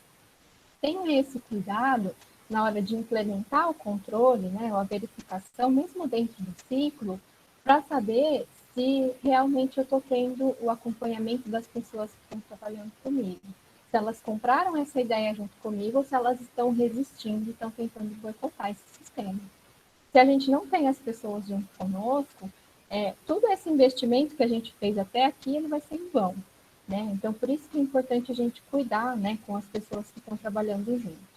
tenha esse cuidado na hora de implementar o controle, né, ou a verificação, mesmo dentro do ciclo, para saber se realmente eu estou tendo o acompanhamento das pessoas que estão trabalhando comigo. Se elas compraram essa ideia junto comigo ou se elas estão resistindo e estão tentando boicotar esse sistema. Se a gente não tem as pessoas junto conosco, todo esse investimento que a gente fez até aqui, ele vai ser em vão. Né? Então, por isso que é importante a gente cuidar, né, com as pessoas que estão trabalhando junto.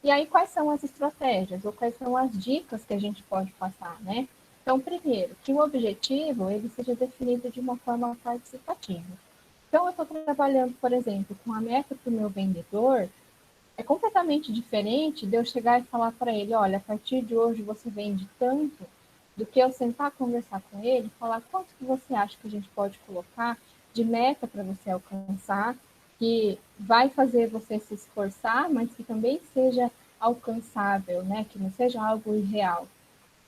E aí, quais são as estratégias ou quais são as dicas que a gente pode passar, né? Então, primeiro, que o objetivo ele seja definido de uma forma participativa. Então, eu estou trabalhando, por exemplo, com a meta para o meu vendedor, é completamente diferente de eu chegar e falar para ele, olha, a partir de hoje você vende tanto, do que eu sentar conversar com ele, falar quanto que você acha que a gente pode colocar de meta para você alcançar, que vai fazer você se esforçar, mas que também seja alcançável, né? Que não seja algo irreal.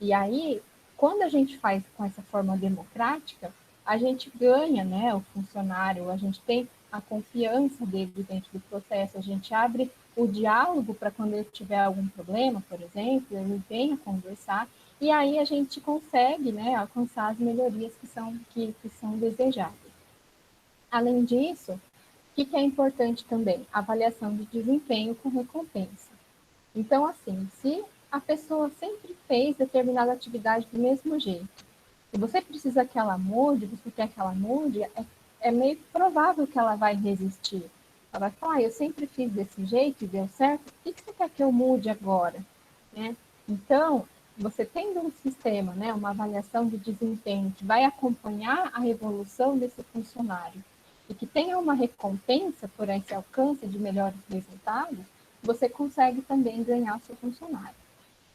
E aí, quando a gente faz com essa forma democrática, a gente ganha, né, o funcionário, a gente tem a confiança dele dentro do processo, a gente abre o diálogo para quando ele tiver algum problema, por exemplo, ele venha conversar, e aí a gente consegue, né, alcançar as melhorias que são desejadas. Além disso, o que é importante também? Avaliação de desempenho com recompensa. Então, assim, se a pessoa sempre fez determinada atividade do mesmo jeito, e você precisa que ela mude, você quer que ela mude, é meio provável que ela vai resistir. Ela vai falar, eu sempre fiz desse jeito e deu certo, por que você quer que eu mude agora? Né? Então, você tendo um sistema, né, uma avaliação de desempenho que vai acompanhar a evolução desse funcionário e que tenha uma recompensa por esse alcance de melhores resultados, você consegue também ganhar o seu funcionário.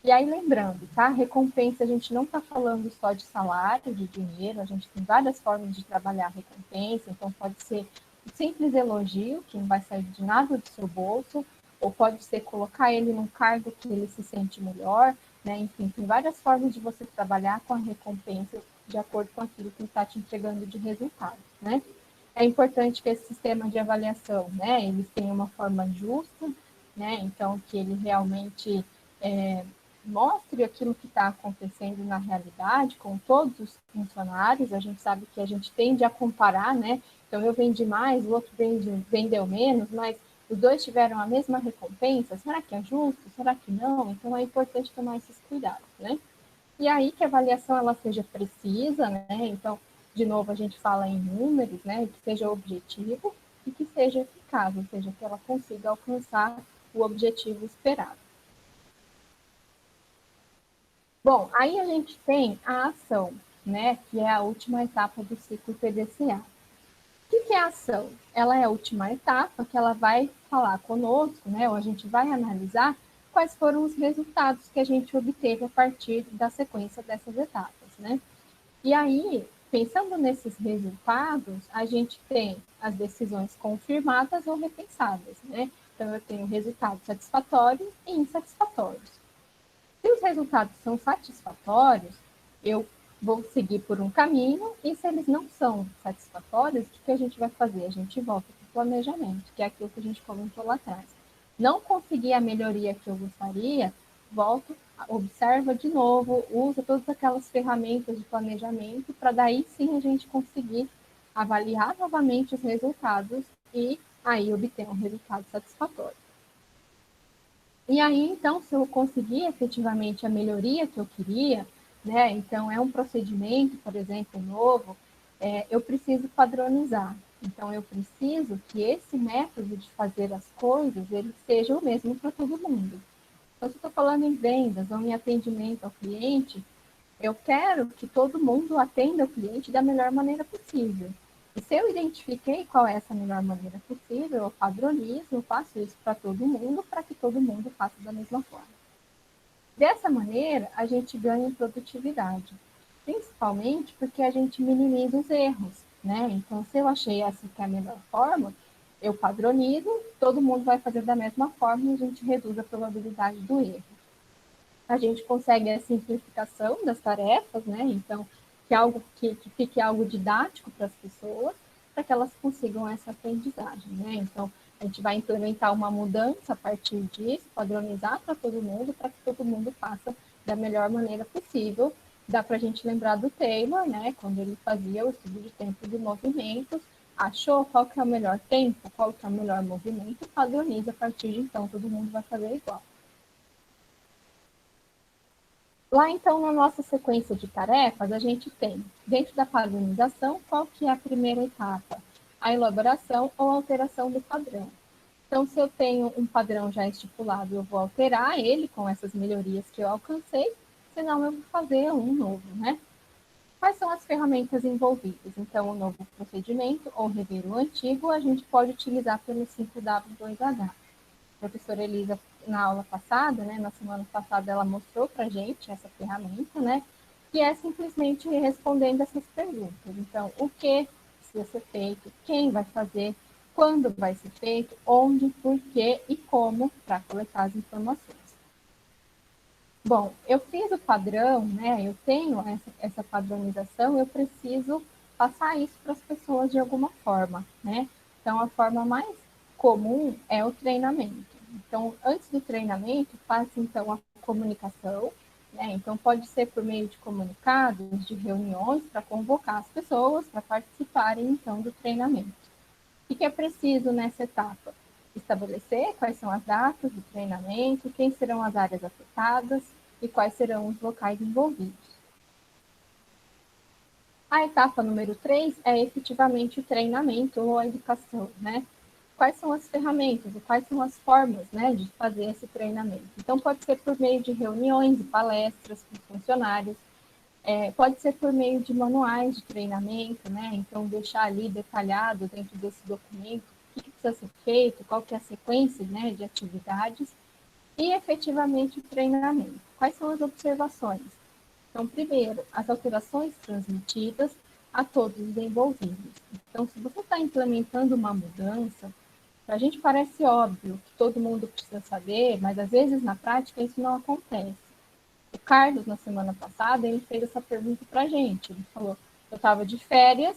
E aí, lembrando, tá? Recompensa, a gente não está falando só de salário, de dinheiro, a gente tem várias formas de trabalhar a recompensa, então pode ser um simples elogio, que não vai sair de nada do seu bolso, ou pode ser colocar ele num cargo que ele se sente melhor, né? Enfim, tem várias formas de você trabalhar com a recompensa de acordo com aquilo que ele está te entregando de resultado, né? É importante que esse sistema de avaliação, né, ele tenha uma forma justa, né? Então, que ele realmente mostre aquilo que está acontecendo na realidade com todos os funcionários. A gente sabe que a gente tende a comparar, né? Então, eu vendi mais, o outro vendeu menos, mas os dois tiveram a mesma recompensa. Será que é justo? Será que não? Então, é importante tomar esses cuidados, né? E aí que a avaliação ela seja precisa, né? Então, de novo, a gente fala em números, né? Que seja objetivo e que seja eficaz, ou seja, que ela consiga alcançar o objetivo esperado. Bom, aí a gente tem a ação, né, que é a última etapa do ciclo PDCA. O que é a ação? Ela é a última etapa que ela vai falar conosco, né, ou a gente vai analisar quais foram os resultados que a gente obteve a partir da sequência dessas etapas, né? E aí, pensando nesses resultados, a gente tem as decisões confirmadas ou repensadas, né? Então, eu tenho resultados satisfatórios e insatisfatórios. Se os resultados são satisfatórios, eu vou seguir por um caminho, e se eles não são satisfatórios, o que a gente vai fazer? A gente volta para o planejamento, que é aquilo que a gente comentou lá atrás. Não conseguir a melhoria que eu gostaria, volto, observa de novo, usa todas aquelas ferramentas de planejamento para daí sim a gente conseguir avaliar novamente os resultados e aí obter um resultado satisfatório. E aí, então, se eu conseguir efetivamente a melhoria que eu queria, né, então é um procedimento, por exemplo, novo, eu preciso padronizar. Então, eu preciso que esse método de fazer as coisas, ele seja o mesmo para todo mundo. Então, se eu estou falando em vendas ou em atendimento ao cliente, eu quero que todo mundo atenda o cliente da melhor maneira possível. E se eu identifiquei qual é essa melhor maneira possível, eu padronizo, eu faço isso para todo mundo, para que todo mundo faça da mesma forma. Dessa maneira, a gente ganha em produtividade, principalmente porque a gente minimiza os erros. né? Então, se eu achei essa que é a melhor forma, eu padronizo, todo mundo vai fazer da mesma forma e a gente reduz a probabilidade do erro. A gente consegue a simplificação das tarefas, né? Então, que fique algo didático para as pessoas, para que elas consigam essa aprendizagem, né? Então, a gente vai implementar uma mudança a partir disso, padronizar para todo mundo, para que todo mundo faça da melhor maneira possível. Dá para a gente lembrar do Taylor, né? Quando ele fazia o estudo de tempo de movimentos, achou qual que é o melhor tempo, qual que é o melhor movimento, padroniza a partir de então, todo mundo vai fazer igual. Lá, então, na nossa sequência de tarefas, a gente tem, dentro da padronização, qual que é a primeira etapa? A elaboração ou alteração do padrão. Então, se eu tenho um padrão já estipulado, eu vou alterar ele com essas melhorias que eu alcancei, senão eu vou fazer um novo, né? Quais são as ferramentas envolvidas? Então, o novo procedimento ou rever o antigo, a gente pode utilizar pelo 5W2H. A professora Elisa, na aula passada, né, na semana passada, ela mostrou para a gente essa ferramenta, né, que é simplesmente respondendo essas perguntas. Então, o que precisa ser feito, quem vai fazer, quando vai ser feito, onde, por quê e como, para coletar as informações. Bom, eu fiz o padrão, né, eu tenho essa padronização, eu preciso passar isso para as pessoas de alguma forma, né? Então, a forma mais comum é o treinamento. Então, antes do treinamento, faça então a comunicação, né? Então, pode ser por meio de comunicados, de reuniões, para convocar as pessoas para participarem então do treinamento. O que é preciso nessa etapa? Estabelecer quais são as datas do treinamento, quem serão as áreas afetadas e quais serão os locais envolvidos. A etapa número 3 é efetivamente o treinamento ou a educação, né? Quais são as ferramentas e quais são as formas, né, de fazer esse treinamento? Então, pode ser por meio de reuniões e palestras com funcionários, pode ser por meio de manuais de treinamento, né? Então, deixar ali detalhado dentro desse documento o que precisa ser feito, qual que é a sequência, né, de atividades e efetivamente o treinamento. Quais são as observações? Então, primeiro, as alterações transmitidas a todos os envolvidos. Então, se você está implementando uma mudança, para a gente parece óbvio que todo mundo precisa saber, mas às vezes na prática isso não acontece. O Carlos, na semana passada, ele fez essa pergunta para a gente. Ele falou: eu estava de férias,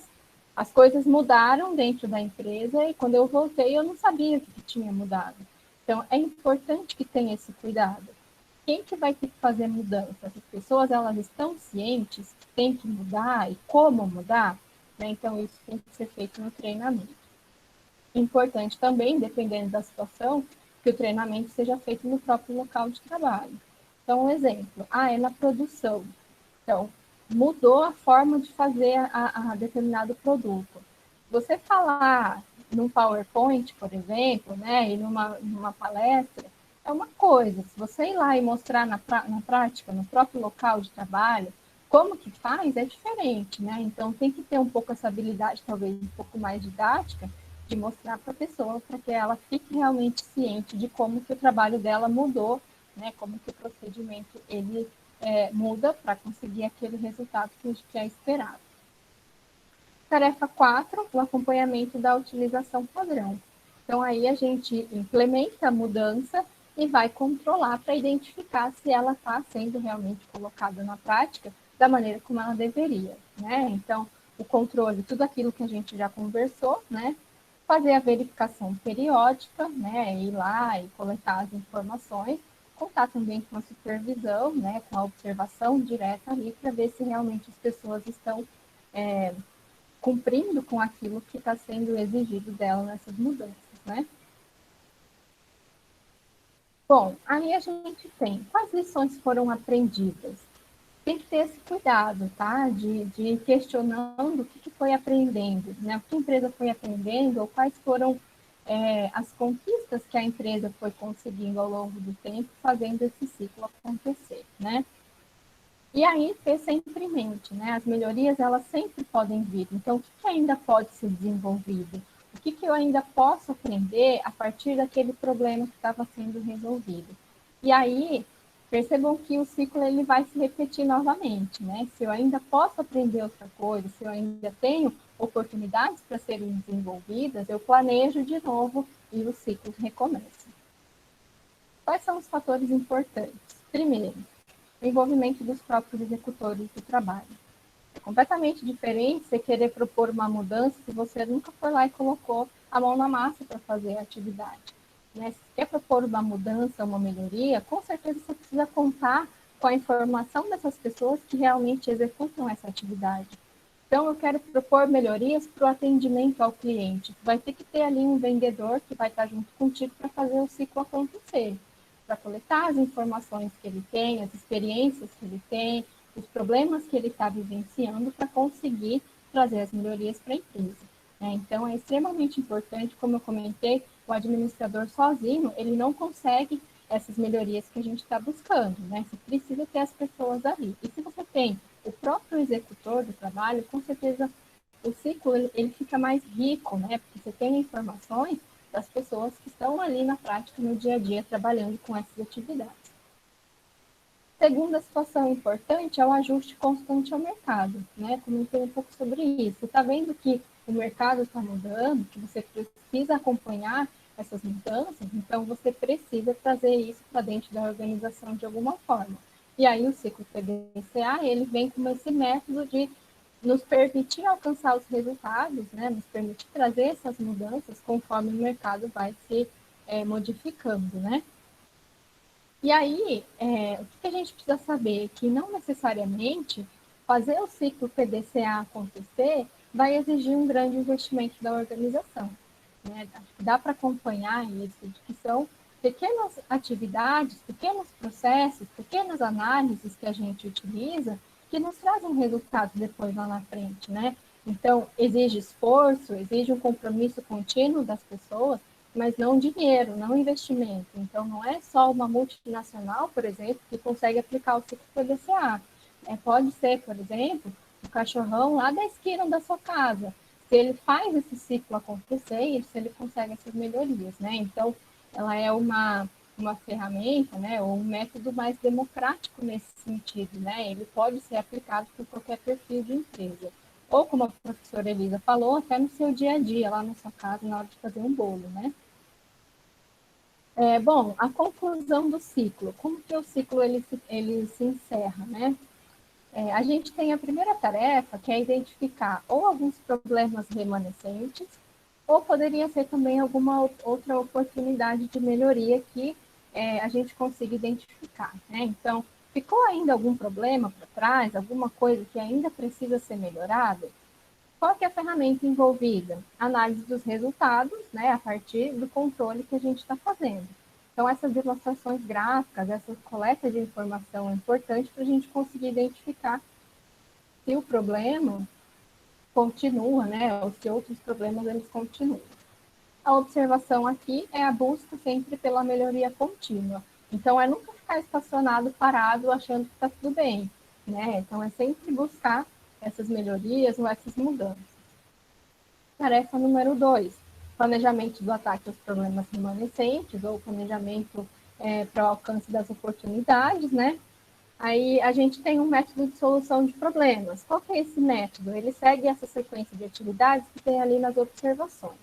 as coisas mudaram dentro da empresa e quando eu voltei eu não sabia o que tinha mudado. Então, é importante que tenha esse cuidado. Quem que vai ter que fazer mudança? As pessoas, elas estão cientes que tem que mudar e como mudar? Né? Então, isso tem que ser feito no treinamento. Importante também, dependendo da situação, que o treinamento seja feito no próprio local de trabalho. Então, um exemplo, é na produção. Então, mudou a forma de fazer a determinado produto. Você falar num PowerPoint, por exemplo, né, e numa palestra, é uma coisa. Se você ir lá e mostrar na prática, no próprio local de trabalho, como que faz, é diferente, né? Então, tem que ter um pouco essa habilidade, talvez um pouco mais didática, de mostrar para a pessoa, para que ela fique realmente ciente de como que o trabalho dela mudou, né? Como que o procedimento ele muda para conseguir aquele resultado que a gente é esperado. Tarefa 4, o acompanhamento da utilização padrão. Então, aí a gente implementa a mudança e vai controlar para identificar se ela está sendo realmente colocada na prática da maneira como ela deveria, né? Então, o controle, tudo aquilo que a gente já conversou, né? Fazer a verificação periódica, né? Ir lá e coletar as informações, contar também com a supervisão, né? Com a observação direta ali para ver se realmente as pessoas estão cumprindo com aquilo que está sendo exigido dela nessas mudanças, né? Bom, aí a gente tem quais lições foram aprendidas. Tem que ter esse cuidado, tá? De ir questionando o que foi aprendendo, né? O que a empresa foi aprendendo ou quais foram as conquistas que a empresa foi conseguindo ao longo do tempo, fazendo esse ciclo acontecer, né? E aí ter sempre em mente, né? As melhorias, elas sempre podem vir. Então, o que ainda pode ser desenvolvido? O que eu ainda posso aprender a partir daquele problema que estava sendo resolvido? E aí, percebam que o ciclo ele vai se repetir novamente, né? Se eu ainda posso aprender outra coisa, se eu ainda tenho oportunidades para serem desenvolvidas, eu planejo de novo e o ciclo recomeça. Quais são os fatores importantes? Primeiro, o envolvimento dos próprios executores do trabalho. É completamente diferente você querer propor uma mudança se você nunca foi lá e colocou a mão na massa para fazer a atividade. Né? Se você quer propor uma mudança, uma melhoria, com certeza você precisa contar com a informação dessas pessoas que realmente executam essa atividade. Então, eu quero propor melhorias para o atendimento ao cliente. Vai ter que ter ali um vendedor que vai estar junto contigo para fazer o ciclo acontecer, para coletar as informações que ele tem, as experiências que ele tem, os problemas que ele está vivenciando para conseguir trazer as melhorias para a empresa. Então, é extremamente importante, como eu comentei, o administrador sozinho, ele não consegue essas melhorias que a gente está buscando, né? Você precisa ter as pessoas ali. E se você tem o próprio executor do trabalho, com certeza o ciclo ele fica mais rico, né? Porque você tem informações das pessoas que estão ali na prática, no dia a dia, trabalhando com essas atividades. Segunda situação importante é o ajuste constante ao mercado, né? Comentei um pouco sobre isso. Você está vendo que o mercado está mudando, que você precisa acompanhar essas mudanças, então você precisa trazer isso para dentro da organização de alguma forma. E aí o ciclo PDCA, ele vem com esse método de nos permitir alcançar os resultados, né? Nos permitir trazer essas mudanças conforme o mercado vai se modificando, né? E aí, o que a gente precisa saber? Que não necessariamente fazer o ciclo PDCA acontecer vai exigir um grande investimento da organização. Né? Dá para acompanhar isso, que são pequenas atividades, pequenos processos, pequenas análises que a gente utiliza que nos trazem resultados depois lá na frente, né? Então, exige esforço, exige um compromisso contínuo das pessoas, mas não dinheiro, não investimento. Então, não é só uma multinacional, por exemplo, que consegue aplicar o ciclo PDCA. Pode ser, por exemplo, o cachorrão lá da esquina da sua casa. Se ele faz esse ciclo acontecer, e se ele consegue essas melhorias, né? Então, ela é uma ferramenta, né, ou um método mais democrático nesse sentido, né? Ele pode ser aplicado por qualquer perfil de empresa. Ou, como a professora Elisa falou, até no seu dia a dia, lá na sua casa, na hora de fazer um bolo, né? Bom, a conclusão do ciclo. Como que o ciclo ele se encerra, né? A gente tem a primeira tarefa, que é identificar ou alguns problemas remanescentes, ou poderia ser também alguma outra oportunidade de melhoria que a gente consiga identificar, né? Então, ficou ainda algum problema para trás, alguma coisa que ainda precisa ser melhorada? Qual que é a ferramenta envolvida? Análise dos resultados, né, a partir do controle que a gente está fazendo. Então, essas ilustrações gráficas, essa coleta de informação é importante para a gente conseguir identificar se o problema continua, né, ou se outros problemas eles continuam. A observação aqui é a busca sempre pela melhoria contínua. Então, é nunca ficar estacionado, parado, achando que está tudo bem, né? Então, é sempre buscar essas melhorias ou essas mudanças. Tarefa número 2, planejamento do ataque aos problemas remanescentes ou planejamento para o alcance das oportunidades, né? Aí a gente tem um método de solução de problemas. Qual que é esse método? Ele segue essa sequência de atividades que tem ali nas observações.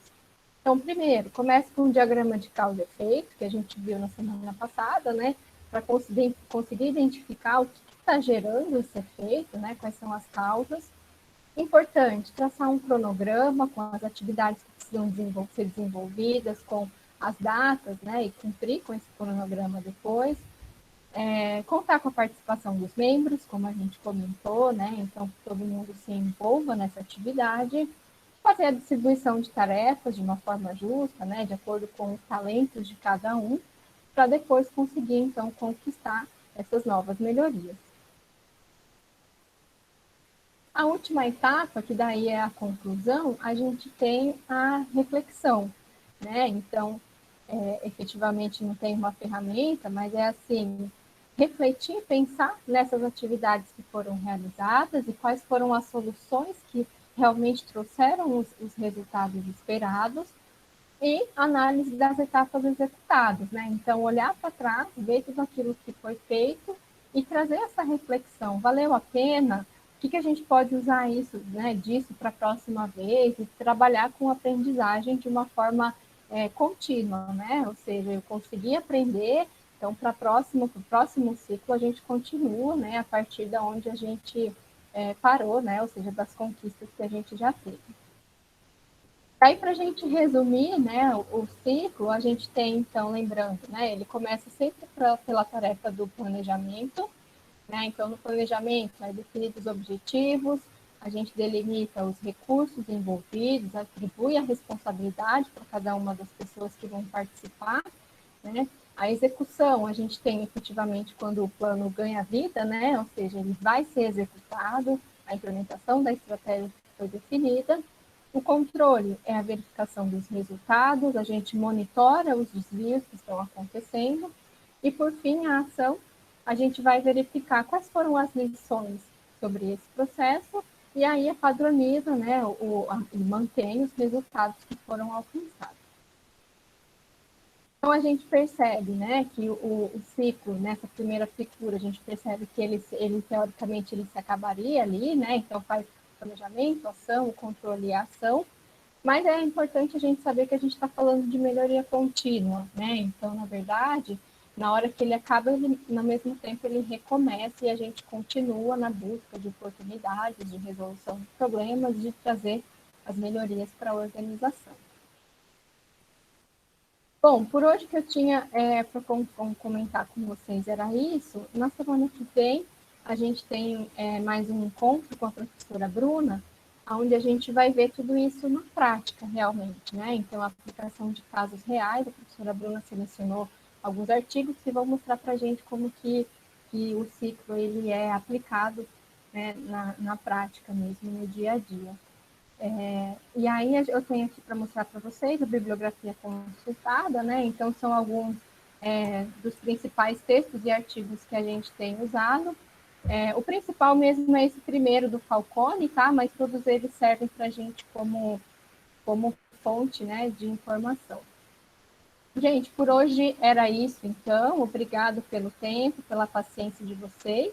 Então, primeiro, começa com um diagrama de causa e efeito, que a gente viu na semana passada, né? Para conseguir identificar o que está gerando esse efeito, né? Quais são as causas. Importante, traçar um cronograma com as atividades que precisam ser desenvolvidas, com as datas, né, e cumprir com esse cronograma depois. Contar com a participação dos membros, como a gente comentou, né, então que todo mundo se envolva nessa atividade. Fazer a distribuição de tarefas de uma forma justa, né, de acordo com os talentos de cada um, para depois conseguir, então, conquistar essas novas melhorias. A última etapa, que daí é a conclusão, a gente tem a reflexão, né? Então, efetivamente não tem uma ferramenta, mas é assim, refletir, pensar nessas atividades que foram realizadas e quais foram as soluções que realmente trouxeram os resultados esperados, e análise das etapas executadas, né? Então, olhar para trás, ver tudo aquilo que foi feito e trazer essa reflexão. Valeu a pena? O que a gente pode usar isso, né, disso para a próxima vez e trabalhar com aprendizagem de uma forma contínua, né? Ou seja, eu consegui aprender, então para o próximo ciclo a gente continua, né, a partir da onde a gente parou, né? Ou seja, das conquistas que a gente já teve. Aí, para a gente resumir, né, o ciclo, a gente tem, então, lembrando, né, ele começa sempre pela tarefa do planejamento, né, então, no planejamento, é definidos os objetivos, a gente delimita os recursos envolvidos, atribui a responsabilidade para cada uma das pessoas que vão participar, né, a execução, a gente tem efetivamente quando o plano ganha vida, né, ou seja, ele vai ser executado, a implementação da estratégia que foi definida. O controle é a verificação dos resultados, a gente monitora os desvios que estão acontecendo. E, por fim, a ação, a gente vai verificar quais foram as lições sobre esse processo e aí padroniza, né, e mantém os resultados que foram alcançados. Então, a gente percebe, né, que o ciclo, nessa primeira figura, a gente percebe que ele teoricamente, ele se acabaria ali, né, então faz planejamento, ação, o controle e a ação, mas é importante a gente saber que a gente está falando de melhoria contínua, né, então, na verdade, na hora que ele acaba, ele, no mesmo tempo, ele recomeça e a gente continua na busca de oportunidades, de resolução de problemas, de trazer as melhorias para a organização. Bom, por hoje que eu tinha para comentar com vocês era isso. Na semana que vem, a gente tem mais um encontro com a professora Bruna, onde a gente vai ver tudo isso na prática, realmente, né? Então, a aplicação de casos reais, a professora Bruna selecionou alguns artigos que vão mostrar para a gente como que o ciclo ele é aplicado, né, na prática mesmo, no dia a dia. E aí eu tenho aqui para mostrar para vocês a bibliografia consultada, né? Então, são alguns dos principais textos e artigos que a gente tem usado. O principal mesmo é esse primeiro do Falcone, tá? Mas todos eles servem para a gente como fonte, né, de informação. Gente, por hoje era isso, então. Obrigado pelo tempo, pela paciência de vocês.